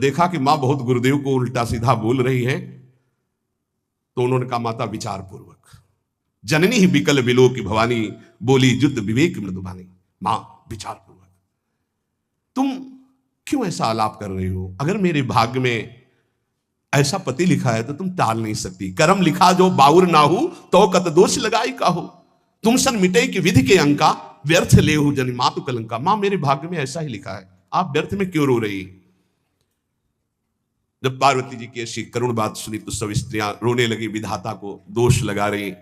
जब देखा कि माँ बहुत गुरुदेव को उल्टा सीधा बोल रही है तो उन्होंने कहा, माता विचार पूर्वक। जननी ही विकल विलो की भवानी, बोली जुत विवेक मृदुबानी। मां विचार पूर्वक, तुम क्यों ऐसा आलाप कर रही हो? अगर मेरे भाग्य में ऐसा पति लिखा है तो तुम टाल नहीं सकती। कर्म लिखा जो बाउर ना हो, तो कत दोष लगाई का हो। तुम सन मिटे कि विधि के अंका, व्यर्थ ले हो जनि मातु कलंका। मां मेरे भाग्य में ऐसा ही लिखा है, आप व्यर्थ में क्यों रो रही? जब पार्वती जी की ऐसी करुण बात सुनी तो सब स्त्रियां रोने लगी, विधाता को दोष लगा रही।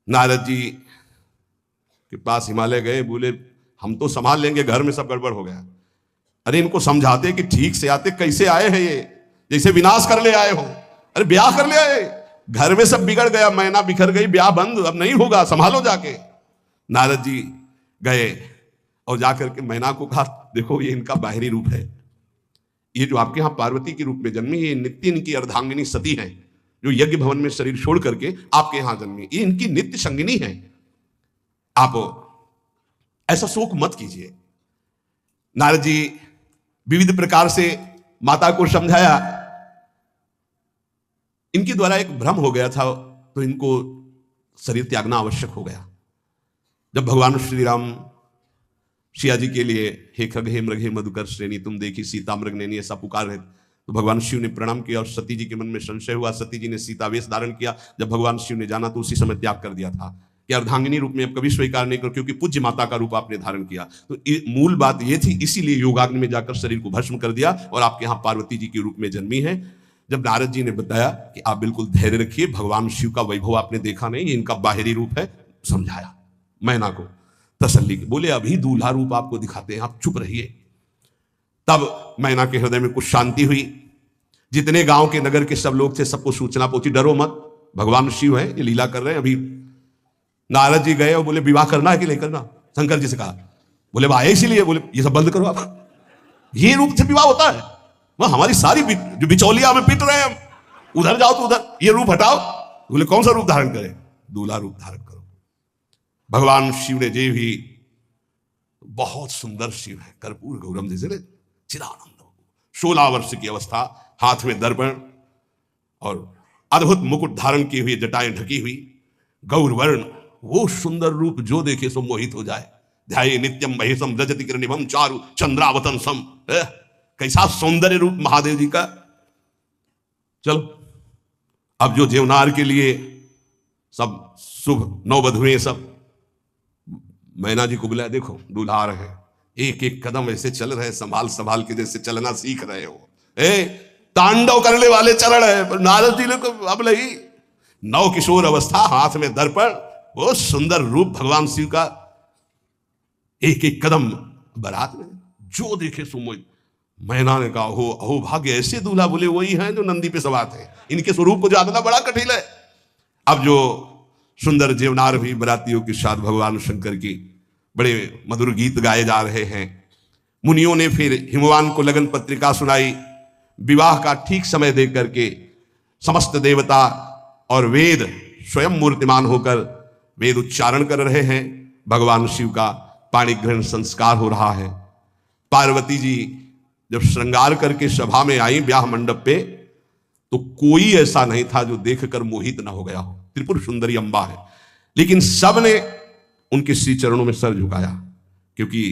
नारद जी के पास हिमालय गए, बोले हम तो संभाल लेंगे, घर में सब गड़बड़ हो गया। अरे इनको समझाते कि ठीक से आते, कैसे आए हैं ये, जैसे विनाश कर ले आए हो। अरे ब्याह कर ले आए, घर में सब बिगड़ गया, मैना बिखर गई, ब्याह बंद, अब नहीं होगा, संभालो जाके। नारद जी गए और जाकर के मैना को कहा, देखो ये इनका बाहरी रूप है, ये जो आपके यहाँ पार्वती के रूप में जन्मी, ये नित्य इनकी अर्धांगिनी सती है, जो यज्ञ भवन में शरीर छोड़ करके आपके यहां जन्मी, ये इनकी नित्य संगिनी है। आप ऐसा शोक मत कीजिए। नारद जी विविध प्रकार से माता को समझाया। इनके द्वारा एक भ्रम हो गया था तो इनको शरीर त्यागना आवश्यक हो गया। जब भगवान श्री राम सिया जी के लिए हे खग हे मृग हे मधुकर श्रेणी तुम देखी सीता मृग नैनी ऐसा पुकार रहे, तो भगवान शिव ने प्रणाम किया और सती जी के मन में संशय हुआ। सती जी ने सीतावेश धारण किया। जब भगवान शिव ने जाना तो उसी समय त्याग कर दिया था कि अर्धांगिनी रूप में अब कभी स्वीकार नहीं कर, क्योंकि पूज्य माता का रूप आपने धारण किया। तो मूल बात यह थी, इसीलिए योगाग्नि में जाकर शरीर को भस्म कर दिया और आपके यहाँ पार्वती जी के रूप में जन्मी है। जब नारद जी ने बताया कि आप बिल्कुल धैर्य रखिए, भगवान शिव का वैभव आपने देखा नहीं, ये इनका बाहरी रूप है, समझाया मैना को तसल्ली की। बोले अभी दूल्हा रूप आपको दिखाते हैं, आप चुप रहिए। तब मैना के हृदय में कुछ शांति हुई। जितने गांव के नगर के सब लोग थे सबको सूचना पहुंची, डरो मत, भगवान शिव है, ये लीला कर रहे हैं। अभी नारद जी गए और बोले विवाह करना है कि नहीं करना? शंकर जी से कहा, बोले आए इसीलिए, बोले ये सब बंद करो आप, ये रूप से विवाह होता है? वह हमारी सारी जो बिचौलिया में पिट रहे हैं, उधर जाओ तो उधर, ये रूप हटाओ। बोले कौन सा रूप धारण करें? दूल्हा रूप धारण करो। भगवान शिव ने जे भी, बहुत सुंदर शिव है, कर्पूर गौरम जैसे चिदानंद, 16 वर्ष की अवस्था, हाथ में दर्पण और अद्भुत मुकुट धारण किए हुए, जटाएं ढकी हुई, गौरवर्ण, वो सुंदर रूप जो देखे सो मोहित हो जाए। ध्याये नित्यम महेशम रजति किरणिभम चारु चंद्रावतन सम। कैसा सौंदर्य रूप महादेव जी का। चलो अब जो जेवनार के लिए सब शुभ नववधुएं सब मैना जी को बुलाया, देखो दूल्हा आ रहे हैं, एक एक कदम ऐसे चल रहे, संभाल संभाल के जैसे चलना सीख रहे हो। तांडव करने वाले चरण है, पर नारद जी ने को अब नहीं, नव किशोर अवस्था, हाथ में दर्पण, वो सुंदर रूप भगवान शिव का, एक एक कदम बारात में जो देखे सो मोहित। मैना ने कहा हो अहो भाग्य, ऐसे दूल्हा। बोले वही हैं जो नंदी पे सवार थे, इनके स्वरूप को जानना बड़ा कठिन है। अब जो सुंदर जेवनार भी बरातियों के साथ भगवान शंकर की बड़े मधुर गीत गाए जा रहे हैं। मुनियों ने फिर हिमवान को लगन पत्रिका सुनाई। विवाह का ठीक समय दे करके समस्त देवता और वेद स्वयं मूर्तिमान होकर वेद उच्चारण कर रहे हैं। भगवान शिव का पाणी ग्रहण संस्कार हो रहा है। पार्वती जी जब श्रृंगार करके सभा में आई ब्याह मंडप पे, तो कोई ऐसा नहीं था जो देखकर मोहित ना हो गया हो। त्रिपुर सुंदरी अंबा है, लेकिन सब ने उनके श्री चरणों में सर झुकाया, क्योंकि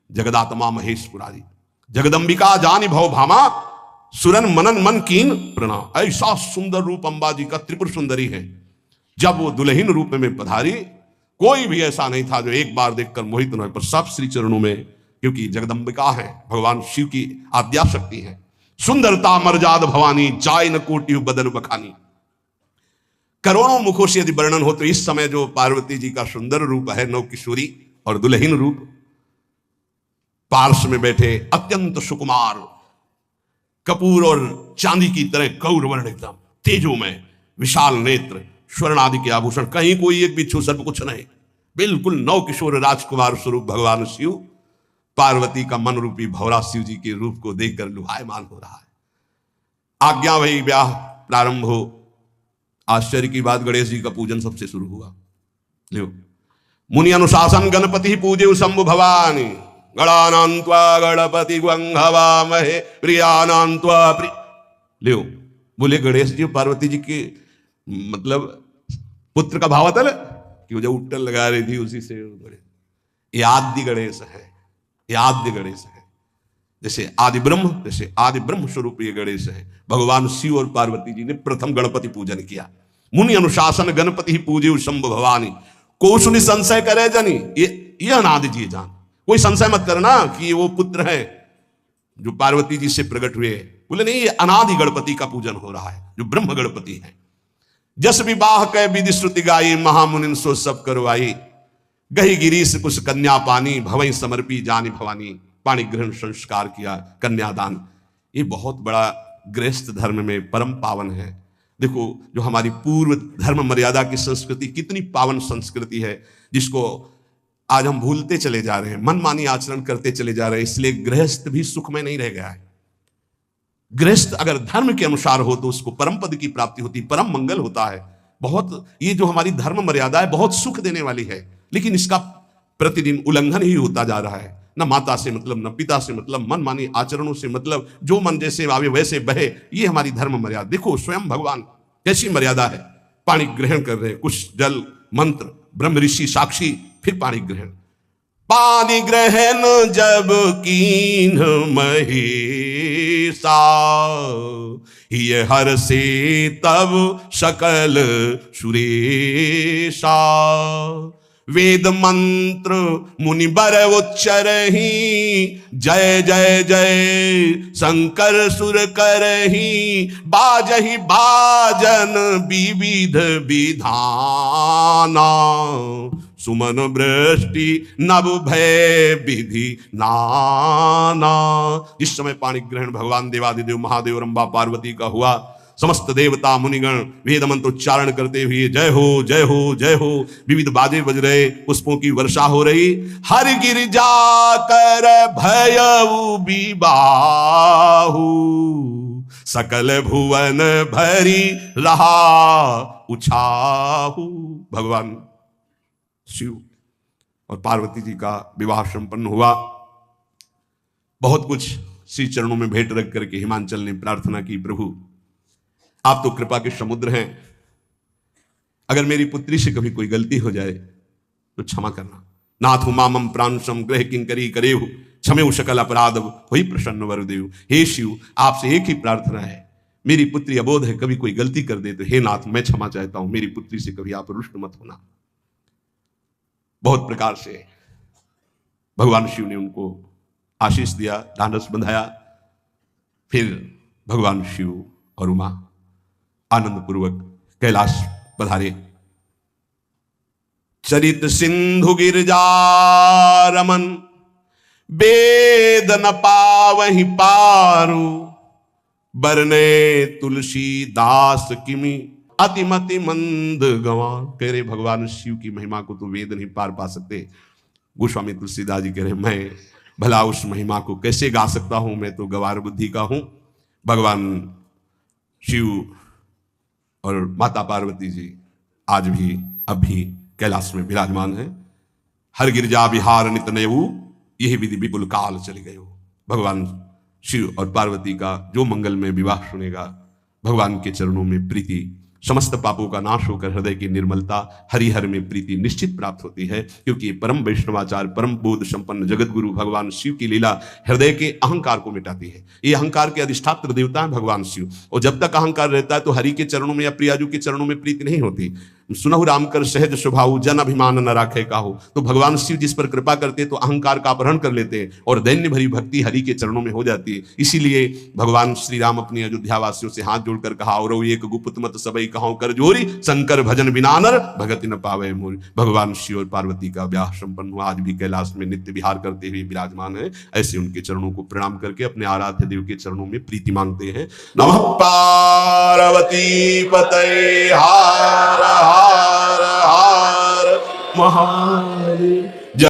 जगदात्मा महेश पुरारी जगदंबिका जानी भव भामा, सुरन मनन मन कीन प्रणाम। ऐसा सुंदर रूप अंबा जी का, त्रिपुर सुंदरी है। जब वो दुल्हन रूप में पधारी, कोई भी ऐसा नहीं था जो एक बार देखकर मोहित न हो, पर सब श्री चरणों में, क्योंकि जगदंबिका है, भगवान शिव की आद्या शक्ति है। सुंदरता मर्जाद भवानी, जाय न कोटि बदन बखानी। करोड़ों मुखों से यदि वर्णन हो तो इस समय जो पार्वती जी का सुंदर रूप है, नव किशोरी और दुल्हन रूप, पार्श्व में बैठे अत्यंत सुकुमार, कपूर और चांदी की तरह गौरवर्ण, एकदम तेजोमय, विशाल नेत्र, स्वर्ण आदि के आभूषण, कहीं कोई एक बिच्छू सर्प कुछ नहीं, बिल्कुल नव किशोर राजकुमार स्वरूप भगवान शिव। पार्वती का मन रूपी भौरा शिव जी के रूप को देखकर लुभायमान हो रहा है। आज्ञा भई ब्याह प्रारंभ हो। आश्चर्य की बात, गणेश जी का पूजन सबसे शुरू हुआ। लो मुनि अनुशासन गणपति पूजे शंभु भवानी। गणानां त्वा गणपति हवामहे प्रियानां त्वा लियो। बोले गणेश जी पार्वती जी के मतलब पुत्र का भाव था कि वो जब उट्टन लगा रही थी उसी से ये आदि गणेश है, ये आद्य गणेश है। जैसे आदि ब्रह्म स्वरूप ये गणेश है। भगवान शिव और पार्वती जी ने प्रथम गणपति पूजन किया। मुनि अनुशासन गणपति ही पूजे शंभु भवानी, को सुनि संशय करे जनी। ये अनादि जी जान, कोई संशय मत करना कि वो पुत्र है जो पार्वती जी से प्रकट हुए। बोले नहीं, ये अनादि गणपति का पूजन हो रहा है जो ब्रह्म गणपति है। जस विवाह कै विधि श्रुति गाई, महामुनिन सो सब करवाई। गही गिरीश कुश कन्या पानी, भवई समर्पी जानी भवानी। पाणी ग्रहण संस्कार किया, कन्यादान। ये बहुत बड़ा गृहस्थ धर्म में परम पावन है। देखो जो हमारी पूर्व धर्म मर्यादा की संस्कृति कितनी पावन संस्कृति है, जिसको आज हम भूलते चले जा रहे हैं, मनमानी आचरण करते चले जा रहे हैं। इसलिए गृहस्थ भी सुखमय नहीं रह गया है। गृहस्थ अगर धर्म के अनुसार हो तो उसको परम पद की प्राप्ति होती, परम मंगल होता है। बहुत ये जो हमारी धर्म मर्यादा है बहुत सुख देने वाली है, लेकिन इसका प्रतिदिन उल्लंघन ही होता जा रहा है। न माता से मतलब, न पिता से मतलब, मनमानी आचरणों से मतलब, जो मन जैसे आवे वैसे बहे, ये हमारी धर्म मर्यादा। देखो स्वयं भगवान कैसी मर्यादा है, पानी ग्रहण कर रहे हैं, कुछ जल मंत्र, ब्रह्म ऋषि साक्षी, फिर पानी ग्रहण। पानी ग्रहण जब कीन महेशा, ये हर से तब सकल सुरेशा। वेद मंत्र मुनि बर उच्चरही, जय जय जय शंकर सुर करही। बाजही बाजन विविध विधाना, सुमन वृष्टि नभ भय विधि नाना। जिस समय पाणी ग्रहण भगवान देवादिदेव महादेव रंबा पार्वती का हुआ, समस्त देवता मुनिगण वेद मंत्र उच्चारण करते हुए जय हो जय हो जय हो, विविध बाजे बज रहे, पुष्पों की वर्षा हो रही। हर गिरजा कर भयउ विबाहु, सकल भुवन भरी रहा उछाहु। भगवान शिव और पार्वती जी का विवाह संपन्न हुआ। बहुत कुछ श्री चरणों में भेंट रख करके हिमांचल ने प्रार्थना की, प्रभु आप तो कृपा के समुद्र हैं, अगर मेरी पुत्री से कभी कोई गलती हो जाए तो क्षमा करना। नाथ मामम प्रांशम ग्रह किंकरी करेहु, क्षमेउ सकल अपराध वही प्रसन्न वरुदेव। हे शिव आपसे एक ही प्रार्थना है, मेरी पुत्री अबोध है, कभी कोई गलती कर दे तो हे नाथ मैं क्षमा चाहता हूं, मेरी पुत्री से कभी आप रुष्ट मत होना। बहुत प्रकार से भगवान शिव ने उनको आशीष दिया, ढांढस बंधाया। फिर भगवान शिव और उमा आनंद पूर्वक कैलाश पधारे। चरित सिंधु गिरजा रमन, वेद न पावहि पारु। बरने तुलसी दास किमि, अतिमति मंद गवा। कह रहे भगवान शिव की महिमा को तो वेद नहीं पार पा सकते। गोस्वामी तुलसीदास जी कह रहे मैं भला उस महिमा को कैसे गा सकता हूं, मैं तो गवार बुद्धि का हूं। भगवान शिव और माता पार्वती जी आज भी अब भी कैलाश में विराजमान है। हर गिरजा विहार नित नयऊ, यही विधि विपुल काल चले गए। भगवान शिव और पार्वती का जो मंगल में विवाह सुनेगा, भगवान के चरणों में प्रीति, समस्त पापों का नाश होकर हृदय की निर्मलता, हरिहर में प्रीति निश्चित प्राप्त होती है। क्योंकि परम वैष्णवाचार, परम बोध संपन्न जगत गुरु भगवान शिव की लीला हृदय के अहंकार को मिटाती है। ये अहंकार के अधिष्ठात्र देवता है भगवान शिव, और जब तक अहंकार रहता है तो हरि के चरणों में या प्रियाजू के चरणों में प्रीति नहीं होती। सुनहु राम कर सहज स्वभाव, जन अभिमान न राखे काहू। तो भगवान शिव जिस पर कृपा करते तो अहंकार का अपहरण कर लेते हैं और दैन्य भरी भक्ति हरि के चरणों में हो जाती है। इसीलिए भगवान श्री राम अपनी अयोध्या वासियों से हाथ जोड़कर कहा, और एक गुप्त मत सबई कहां कर जोरी, शंकर भजन बिना नर भगति न पावे मोरी। भगवान शिव और पार्वती का ब्याह संपन्न हुआ, आज भी कैलाश में नित्य विहार करते हुए विराजमान है। ऐसे उनके चरणों को प्रणाम करके अपने आराध्य देव के चरणों में प्रीति मांगते हैं। नमः पार्वती पतये, हार हार हार महादेव।